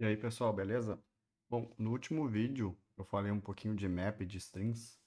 E aí, pessoal, beleza? Bom, no último vídeo eu falei um pouquinho de map e de strings,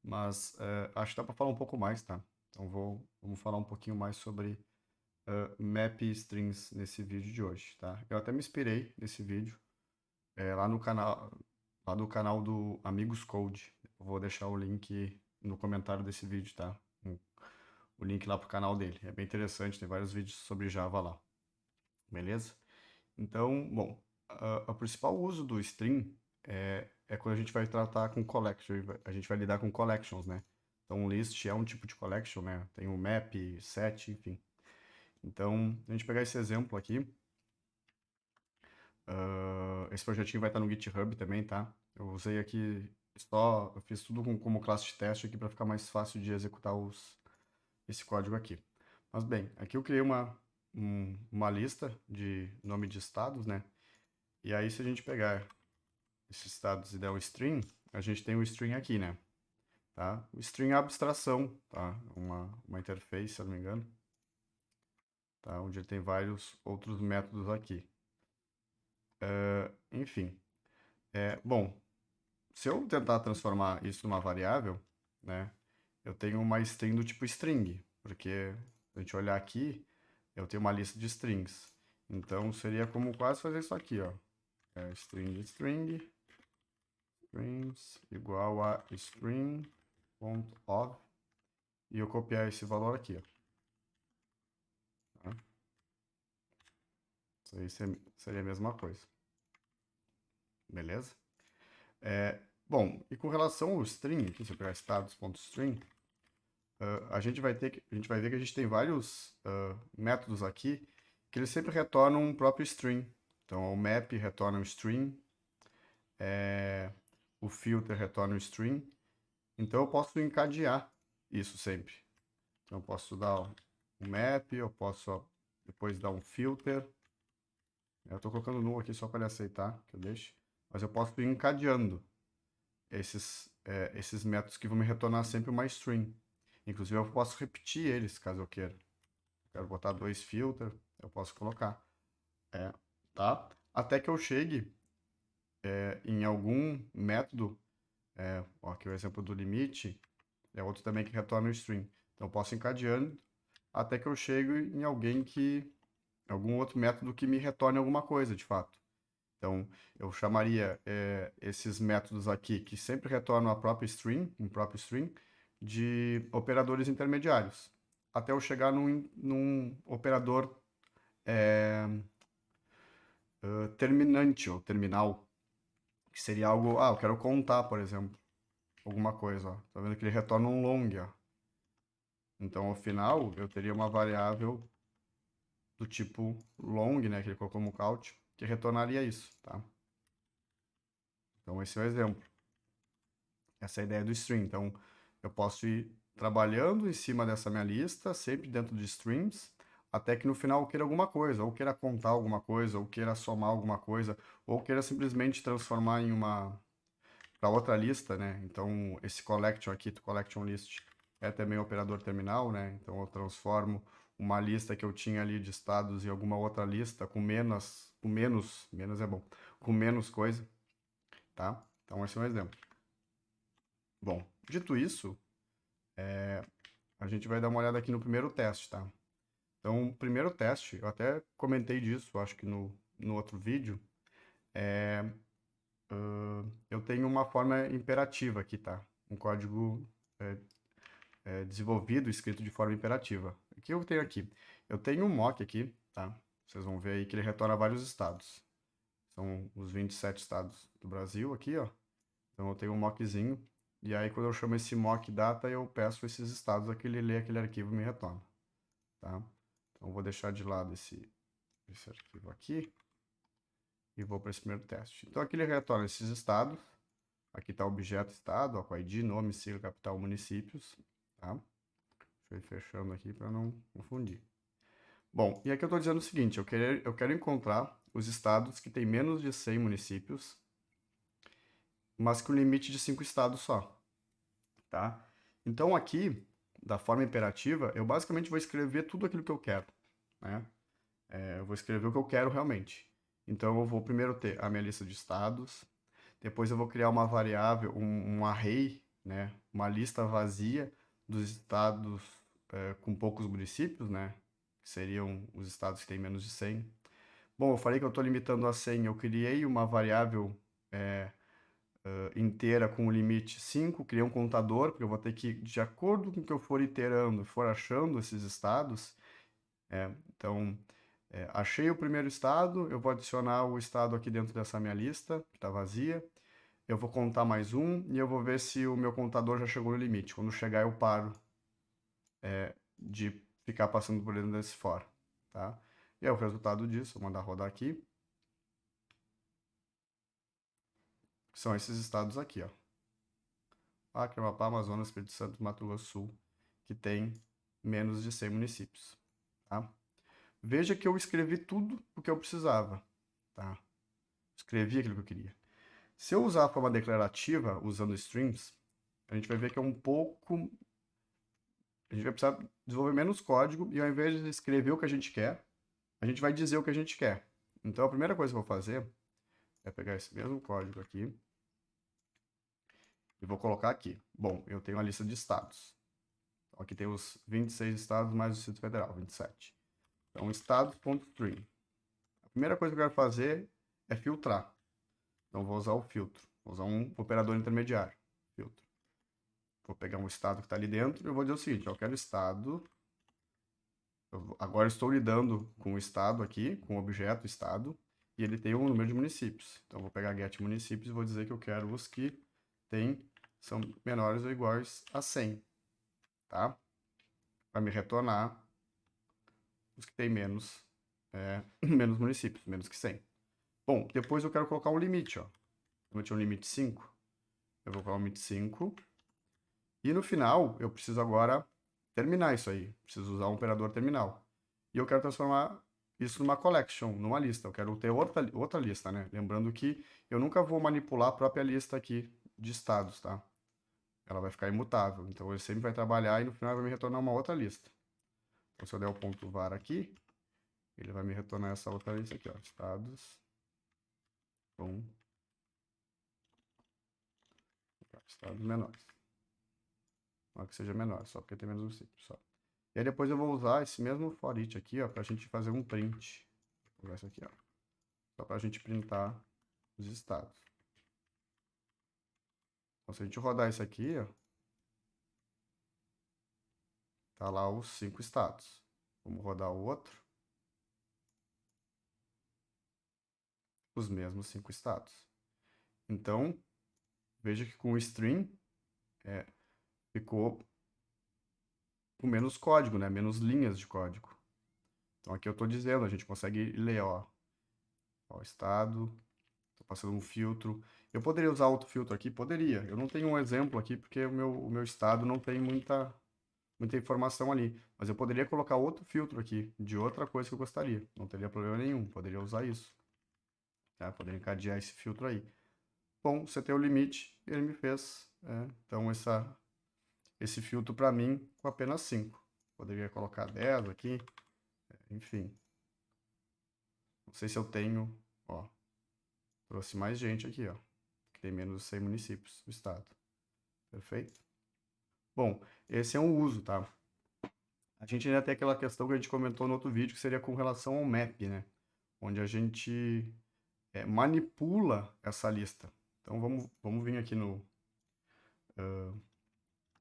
mas acho que dá para falar um pouco mais, tá? Então vamos falar um pouquinho mais sobre map e strings nesse vídeo de hoje, tá? Eu até me inspirei nesse vídeo lá no canal, lá do canal do Amigos Code. Eu vou deixar o link no comentário desse vídeo, tá? O link lá pro canal dele. É bem interessante, tem vários vídeos sobre Java lá, beleza? Então, bom, o principal uso do string é quando a gente vai tratar com collection, a gente vai lidar com collections, né? Então, list é um tipo de collection, né? Tem o map, set, enfim. Então, a gente pegar esse exemplo aqui, esse projetinho vai estar no GitHub também, tá? Eu usei aqui eu fiz tudo como classe de teste aqui para ficar mais fácil de executar esse código aqui. Mas bem, aqui eu criei uma lista de nome de estados, né? E aí, se a gente pegar esses estados e der o string, a gente tem o string aqui, né? Tá? O string é a abstração, tá? Uma interface, se eu não me engano, tá? Onde tem vários outros métodos aqui. Enfim, bom, se eu tentar transformar isso numa variável, né? Eu tenho uma string do tipo string, porque se a gente olhar aqui, eu tenho uma lista de strings. Então, seria como quase fazer isso aqui, ó. String de string, strings igual a string.of e eu copiar esse valor aqui, ó. Tá? Isso aí seria a mesma coisa. Beleza? Bom, e com relação ao string, aqui, se eu pegar status.string, a gente vai ver que a gente tem vários métodos aqui que eles sempre retornam um próprio string. Então, o map retorna um string, o filter retorna um string. Então, eu posso encadear isso sempre. Então, eu posso dar um map, eu posso depois dar um filter. Eu estou colocando null aqui só para ele aceitar que eu deixe. Mas eu posso ir encadeando esses métodos que vão me retornar sempre uma string. Inclusive, eu posso repetir eles, caso eu queira. Quero botar dois filters, eu posso colocar. É, tá? Até que eu chegue em algum método, ó, aqui o exemplo do limite, é outro também que retorna o string. Então, eu posso ir encadeando até que eu chegue em algum outro método que me retorne alguma coisa, de fato. Então, eu chamaria esses métodos aqui, que sempre retornam a própria string, um próprio string, de operadores intermediários, até eu chegar num operador terminante, ou terminal, que seria algo, eu quero contar, por exemplo, alguma coisa, ó. Tá vendo que ele retorna um long, ó. Então, ao final, eu teria uma variável do tipo long, né, que ele colocou como count, que retornaria isso, tá? Então, esse é o exemplo. Essa é a ideia do string. Então, eu posso ir trabalhando em cima dessa minha lista, sempre dentro de strings, até que no final eu queira alguma coisa, ou queira contar alguma coisa, ou queira somar alguma coisa, ou queira simplesmente transformar em uma para outra lista, né? Então, esse collection aqui, do collection list, é também um operador terminal, né? Então, eu transformo uma lista que eu tinha ali de estados em alguma outra lista menos é bom, com menos coisa, tá? Então, esse é um exemplo. Bom, dito isso, a gente vai dar uma olhada aqui no primeiro teste, tá? Então, o primeiro teste, eu até comentei disso, acho que no outro vídeo, eu tenho uma forma imperativa aqui, tá? Um código desenvolvido, escrito de forma imperativa. O que eu tenho aqui? Eu tenho um mock aqui, tá? Vocês vão ver aí que ele retorna vários estados. São os 27 estados do Brasil aqui, ó. Então, eu tenho um mockzinho. E aí, quando eu chamo esse mock data, eu peço esses estados aqui, ele lê aquele arquivo e me retorna. Tá? Então, eu vou deixar de lado esse arquivo aqui e vou para esse primeiro teste. Então, aqui ele retorna esses estados. Aqui está o objeto estado, ó, com ID, nome, sigla, capital, municípios. Tá? Deixa eu ir fechando aqui para não confundir. Bom, e aqui eu estou dizendo o seguinte, eu quero encontrar os estados que têm menos de 100 municípios, mas com limite de 5 estados só. Tá? Então, aqui, da forma imperativa, eu basicamente vou escrever tudo aquilo que eu quero. Né? Eu vou escrever o que eu quero realmente. Então, eu vou primeiro ter a minha lista de estados, depois eu vou criar uma variável, um array, né? Uma lista vazia dos estados com poucos municípios, né? Que seriam os estados que têm menos de 100. Bom, eu falei que eu estou limitando a 100. Eu criei uma variável inteira com o limite 5, criei um contador, porque eu vou ter que, de acordo com o que eu for iterando, for achando esses estados, então, achei o primeiro estado, eu vou adicionar o estado aqui dentro dessa minha lista, que está vazia, eu vou contar mais um e eu vou ver se o meu contador já chegou no limite. Quando chegar, eu paro de ficar passando por dentro desse for, tá? E é o resultado disso, vou mandar rodar aqui. São esses estados aqui, ó. Acre, Amapá, Amazonas, Espírito Santo, Mato Grosso do Sul, que tem menos de 100 municípios, tá? Veja que eu escrevi tudo o que eu precisava, tá? Escrevi aquilo que eu queria. Se eu usar a forma declarativa, usando strings, a gente vai ver que é um pouco... A gente vai precisar desenvolver menos código e ao invés de escrever o que a gente quer, a gente vai dizer o que a gente quer. Então, a primeira coisa que eu vou fazer é pegar esse mesmo código aqui e vou colocar aqui. Bom, eu tenho a lista de estados. Então, aqui tem os 26 estados mais o Distrito Federal, 27. Então, estados.string. A primeira coisa que eu quero fazer é filtrar. Então, vou usar o filtro. Vou usar um operador intermediário. Filtro. Vou pegar um estado que está ali dentro e eu vou dizer o seguinte, eu quero estado... Agora estou lidando com o estado aqui, com o objeto estado, e ele tem um número de municípios. Então, vou pegar get municípios e vou dizer que eu quero os que são menores ou iguais a 100, tá? Vai me retornar os que têm menos, menos municípios, menos que 100. Bom, depois eu quero colocar um limite, ó. Eu tinha um limite 5, eu vou colocar um limite 5. E no final, eu preciso agora terminar isso aí. Preciso usar um operador terminal. E eu quero transformar isso numa collection, numa lista. Eu quero ter outra lista, né? Lembrando que eu nunca vou manipular a própria lista aqui de estados, tá? Ela vai ficar imutável. Então, ele sempre vai trabalhar e no final vai me retornar uma outra lista. Então, se eu der o ponto var aqui, ele vai me retornar essa outra lista aqui, ó. Estados. Com estados menores. Não que seja menor, só porque tem menos municípios, só. E aí depois eu vou usar esse mesmo for each aqui, ó, pra gente fazer um print. Vou usar isso aqui, ó. Só pra gente printar os estados. Então, se a gente rodar isso aqui, ó, tá lá os 5 estados. Vamos rodar o outro. Os mesmos 5 estados. Então, veja que com o string ficou com menos código, né? Menos linhas de código. Então, aqui eu tô dizendo, a gente consegue ler, ó. Ó, estado, tô passando um filtro. Eu poderia usar outro filtro aqui? Poderia. Eu não tenho um exemplo aqui porque o meu estado não tem muita informação ali. Mas eu poderia colocar outro filtro aqui, de outra coisa que eu gostaria. Não teria problema nenhum, poderia usar isso. Tá? Poderia encadear esse filtro aí. Bom, você tem o limite, ele me fez. Então, esse filtro para mim com apenas 5. Poderia colocar 10 aqui, enfim. Não sei se eu tenho, ó, trouxe mais gente aqui, ó, que tem menos de 100 municípios do estado. Perfeito? Bom, esse é um uso, tá? A gente ainda tem aquela questão que a gente comentou no outro vídeo, que seria com relação ao map, né? Onde a gente manipula essa lista. Então, vamos vir aqui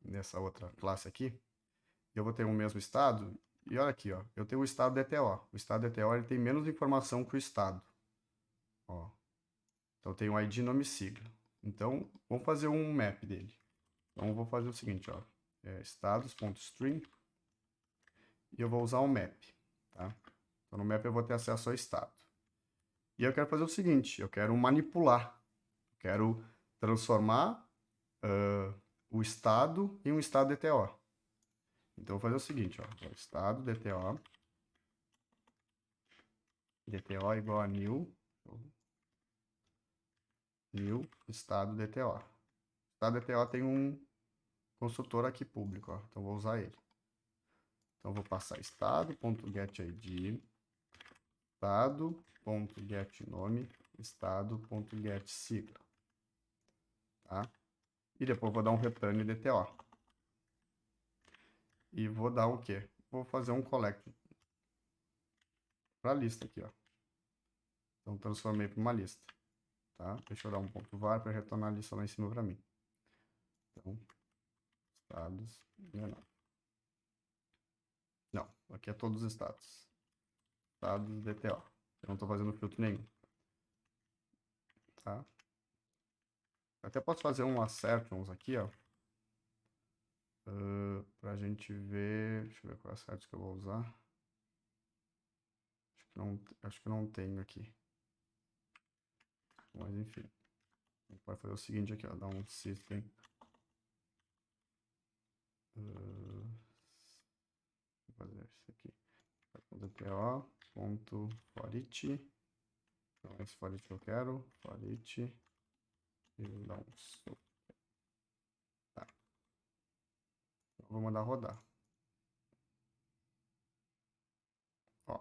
nessa outra classe aqui. Eu vou ter o mesmo estado. E olha aqui, ó, eu tenho o estado DTO. O estado DTO ele tem menos informação que o estado. Ó. Então, tem o ID, nome e sigla. Então, vamos fazer um map dele. Então, eu vou fazer o seguinte, ó. Estados.string e eu vou usar um map, tá? Então, no map eu vou ter acesso ao estado. E eu quero fazer o seguinte, eu quero manipular. Eu quero transformar o estado em um estado DTO. Então, eu vou fazer o seguinte, ó. Estado DTO. DTO igual a new estado DTO. Estado DTO tem um construtor aqui público, ó. Então, vou usar ele. Então, vou passar estado.getID, estado, estado.getNome, estado.getSigla. Tá? E depois vou dar um return DTO. E vou dar o quê? Vou fazer um collect para a lista aqui, ó. Então, transformei para uma lista. Tá? Deixa eu dar um ponto var para retornar a lista lá em cima para mim. Então, estados... Não, aqui é todos os estados. Estados DTO. Eu não estou fazendo filtro nenhum. Tá? Até posso fazer um assertions aqui, ó. Pra gente ver. Deixa eu ver qual assertion que eu vou usar. Acho que não tenho aqui. Mas enfim. A gente pode fazer o seguinte aqui, ó. Dar um system. Vou fazer isso aqui. DTO.foreach. Não é esse foreach que eu quero. Foreach. E vou dar um. Tá. Então, vou mandar rodar. Ó.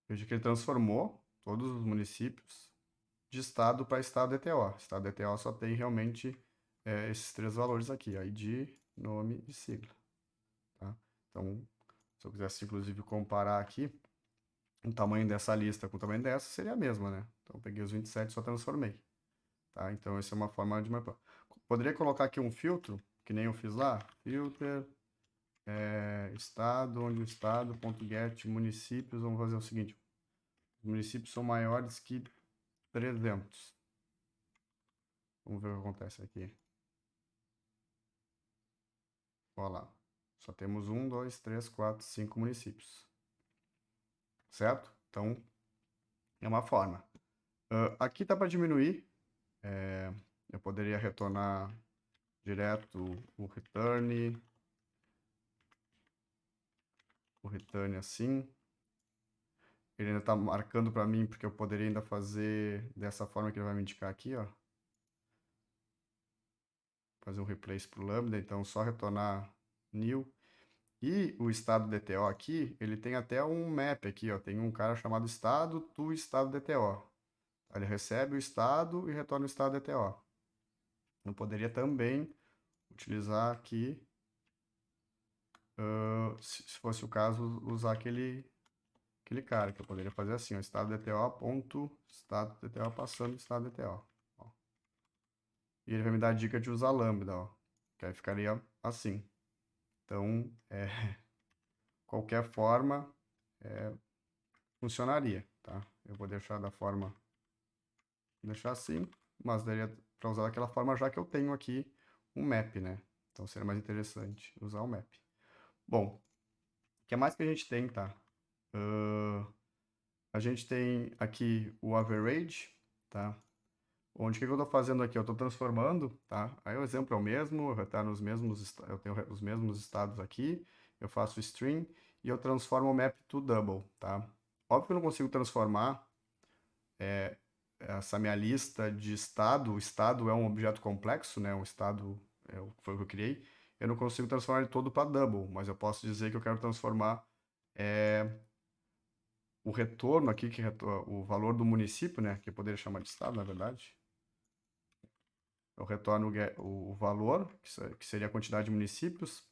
Veja que ele transformou todos os municípios de estado para estado DTO. Estado DTO só tem realmente esses três valores aqui, ID, nome e sigla. Tá? Então, se eu quisesse inclusive comparar aqui, o tamanho dessa lista com o tamanho dessa seria a mesma, né? Então, eu peguei os 27 e só transformei. Tá? Então, essa é uma forma de mapar. Poderia colocar aqui um filtro, que nem eu fiz lá. Filter, estado, onde o estado.get municípios. Vamos fazer o seguinte. Os municípios são maiores que 300. Vamos ver o que acontece aqui. Olha lá. Só temos 1, 2, 3, 4, 5 municípios. Certo? Então, é uma forma. Aqui tá para diminuir. Eu poderia retornar direto o return. O return assim. Ele ainda está marcando para mim, porque eu poderia ainda fazer dessa forma que ele vai me indicar aqui, ó. Fazer um replace para o lambda, então só retornar new. E o estado DTO aqui, ele tem até um map aqui, ó. Tem um cara chamado estado to estado DTO. Ele recebe o estado e retorna o estado DTO. Eu poderia também utilizar aqui, se fosse o caso, usar aquele cara, que eu poderia fazer assim, ó, estado DTO, ponto, estado DTO passando estado DTO. Ó. E ele vai me dar a dica de usar lambda, ó, que aí ficaria assim. Então, qualquer forma, funcionaria, tá? Eu vou deixar da forma, deixar assim, mas daria para usar daquela forma já que eu tenho aqui um map, né? Então seria mais interessante usar o map. Bom, o que mais que a gente tem, tá? A gente tem aqui o average, tá? Onde o que eu estou fazendo aqui? Eu estou transformando, tá? Aí o exemplo é o mesmo, tá nos mesmos, eu tenho os mesmos estados aqui, eu faço string e eu transformo o map to double, tá? Óbvio que eu não consigo transformar essa minha lista de estado. O estado é um objeto complexo, né? Um estado foi o que eu criei. Eu não consigo transformar ele todo para double, mas eu posso dizer que eu quero transformar o retorno aqui, o valor do município, né? Que eu poderia chamar de estado, na verdade. Eu retorno o valor, que seria a quantidade de municípios,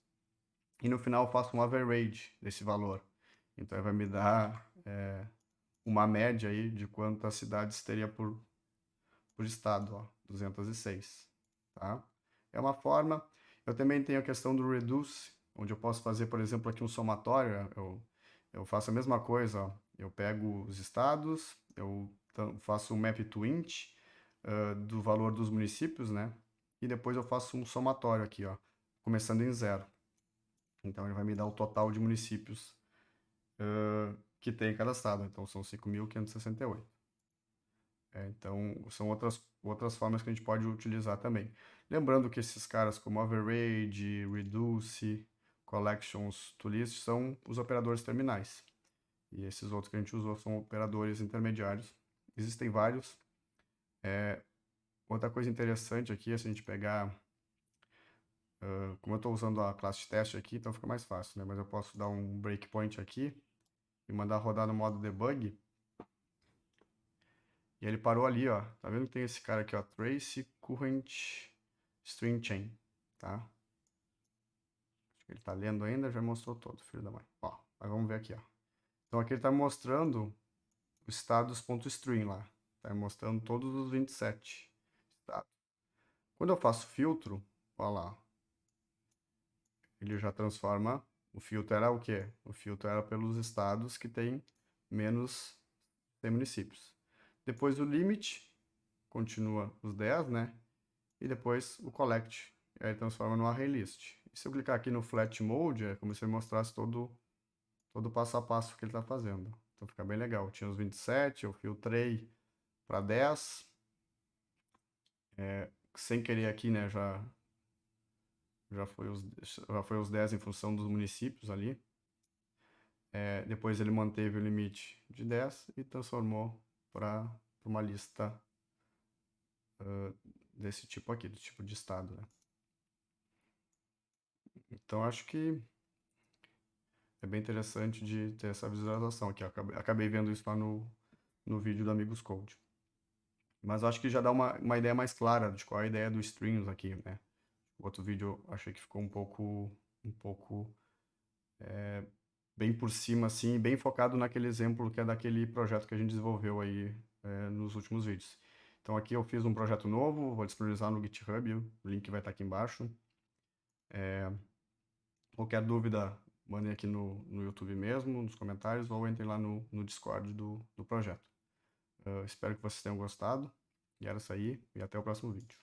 e no final eu faço um average desse valor. Então, ele vai me dar uma média aí de quantas cidades teria por estado, ó, 206, tá? É uma forma. Eu também tenho a questão do reduce, onde eu posso fazer, por exemplo, aqui um somatório. Eu faço a mesma coisa, ó. Eu pego os estados, eu faço um map to int do valor dos municípios, né? E depois eu faço um somatório aqui, ó, começando em 0. Então ele vai me dar o total de municípios que tem cadastrado. Então são 5.568. Então, são outras formas que a gente pode utilizar também. Lembrando que esses caras como average, reduce, collections, toList são os operadores terminais. E esses outros que a gente usou são operadores intermediários. Existem vários. Outra coisa interessante aqui é se a gente pegar... como eu estou usando a classe de teste aqui, então fica mais fácil, né? Mas eu posso dar um breakpoint aqui e mandar rodar no modo debug. E ele parou ali, ó. Tá vendo que tem esse cara aqui, ó, Trace Current String Chain, tá? Acho que ele tá lendo ainda, já mostrou todo, filho da mãe. Ó, mas vamos ver aqui, ó. Então aqui ele tá mostrando o status.string lá. Tá mostrando todos os 27 estados. Quando eu faço filtro, ó lá, ele já transforma. O filtro era o quê? O filtro era pelos estados que tem menos 100 municípios. Depois o limit, continua os 10, né? E depois o collect, e aí transforma no array list. E se eu clicar aqui no flat mode, é como se ele mostrasse todo o passo a passo que ele está fazendo. Então fica bem legal. Tinha os 27, eu filtrei para 10. Sem querer aqui, né, já foi os 10 em função dos municípios ali. Depois ele manteve o limite de 10 e transformou para uma lista desse tipo aqui, do tipo de estado, né? Então acho que é bem interessante de ter essa visualização aqui. Acabei vendo isso lá no vídeo do Amigos Code. Mas acho que já dá uma ideia mais clara de qual é a ideia do strings aqui, né? O outro vídeo eu achei que ficou um pouco bem por cima, assim, bem focado naquele exemplo que é daquele projeto que a gente desenvolveu aí nos últimos vídeos. Então aqui eu fiz um projeto novo, vou disponibilizar no GitHub, o link vai estar aqui embaixo. Qualquer dúvida, mandem aqui no YouTube mesmo, nos comentários, ou entrem lá no Discord do projeto. Espero que vocês tenham gostado. E era isso aí, e até o próximo vídeo.